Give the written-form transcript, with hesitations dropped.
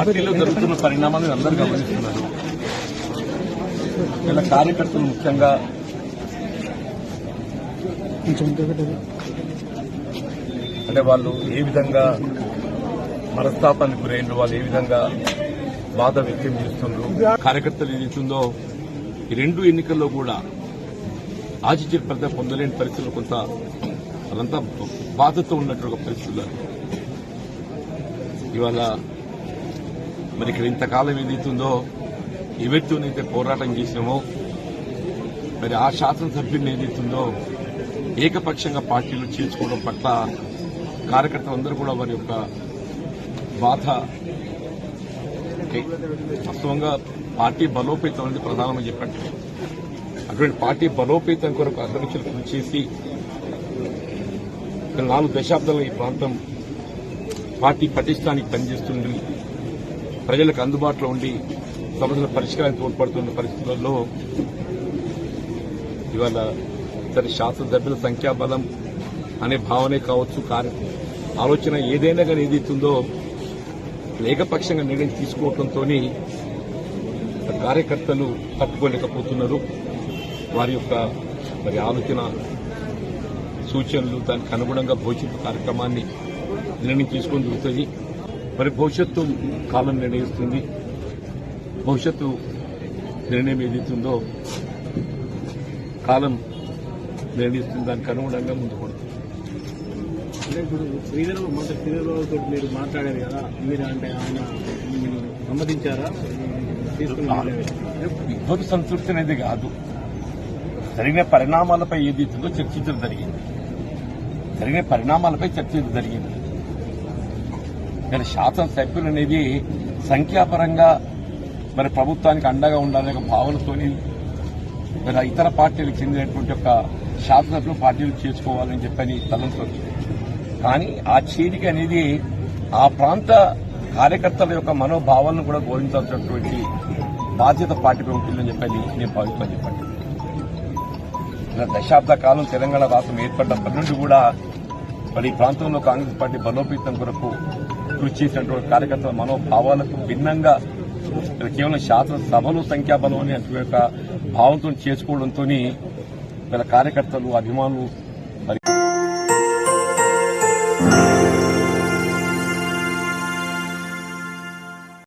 పార్టీలో జరుగుతున్న పరిణామాలను అందరూ గమనిస్తున్నారు. ఇలా కార్యకర్తలు ముఖ్యంగా అంటే వాళ్ళు ఏ విధంగా మనస్తాపానికి గురైన వాళ్ళు ఏ విధంగా బాధ వ్యక్తం చేస్తున్నారు. కార్యకర్తలు ఏదైతుందో ఈ రెండు ఎన్నికల్లో కూడా ఆశించిన ఫలితం పొందలేని పరిస్థితులు కొంత అదంతా బాధతో ఉన్నటువంటి పరిస్థితులు. ఇవాళ మరి ఇక్కడ ఇంతకాలం ఏదైతుందో ఎవరితోనైతే పోరాటం చేసినామో మరి ఆ శాసనసభ్యుని ఏదైతుందో ఏకపక్షంగా పార్టీలు చేర్చుకోవడం పట్ల కార్యకర్తలందరూ కూడా వారి యొక్క బాధ వాస్తవంగా పార్టీ బలోపేతం అనేది ప్రధానమని చెప్పండి. అటువంటి పార్టీ బలోపేతం కొరకు అగ్రనిచులు కృషి చేసి 4 దశాబ్దాలుగా ఈ ప్రాంతం పార్టీ పటిష్టానికి పనిచేస్తుంది, ప్రజలకు అందుబాటులో ఉండి సమస్యల పరిష్కారానికి తోడ్పడుతున్న పరిస్థితుల్లో ఇవాళ సరే శాసనసభ్యుల సంఖ్యాబలం అనే భావనే కావచ్చు, ఆలోచన ఏదైనా కానీ ఏదైతుందో ఏకపక్షంగా నిర్ణయం తీసుకోవడంతో కార్యకర్తలు తట్టుకోలేకపోతున్నారు. వారి యొక్క మరి ఆలోచన సూచనలు దానికి అనుగుణంగా భవిష్యత్తు కార్యక్రమాన్ని నిర్ణయం తీసుకొని జరుగుతుంది. మరి భవిష్యత్తు కాలం నిర్ణయిస్తుంది. భవిష్యత్తు నిర్ణయం ఏదైతుందో కాలం నిర్ణయిస్తుంది, దానికి అనుగుణంగా ముందు పడుతుంది. అంటే ఇప్పుడు శ్రీధరబాబుతో మీరు మాట్లాడారు కదా, మీరు అంటే ఆయన సమ్మతించారా? విభజన సంతృప్తి అనేది కాదు, జరిగిన పరిణామాలపై ఏదైతుందో చర్చించడం జరిగింది. జరిగిన పరిణామాలపై చర్చించడం జరిగింది. కానీ శాసనసభ్యులు అనేది సంఖ్యాపరంగా మరి ప్రభుత్వానికి అండగా ఉండాలనే భావనతోని మరి ఇతర పార్టీలకు చెందినటువంటి ఒక శాసనసభ్యులు పార్టీలు చేసుకోవాలని చెప్పని తలంచవచ్చు. కానీ ఆ చేరిక అనేది ఆ ప్రాంత కార్యకర్తల యొక్క మనోభావాలను కూడా గౌరవించాల్సినటువంటి బాధ్యత పార్టీపై ఉంటుందని చెప్పని నేను భావిస్తాను. చెప్పండి, దశాబ్ద కాలం తెలంగాణ రాష్ట్రం ఏర్పడినప్పటి నుండి కూడా మరి ఈ ప్రాంతంలో కాంగ్రెస్ పార్టీ బలోపేతం కొరకు కృషి చేసినటువంటి కార్యకర్తల మనోభావాలకు భిన్నంగా కేవలం శాసనసభలు సంఖ్యాబలం అనే యొక్క భావంతో చేసుకోవడంతో వీళ్ళ కార్యకర్తలు అభిమానులు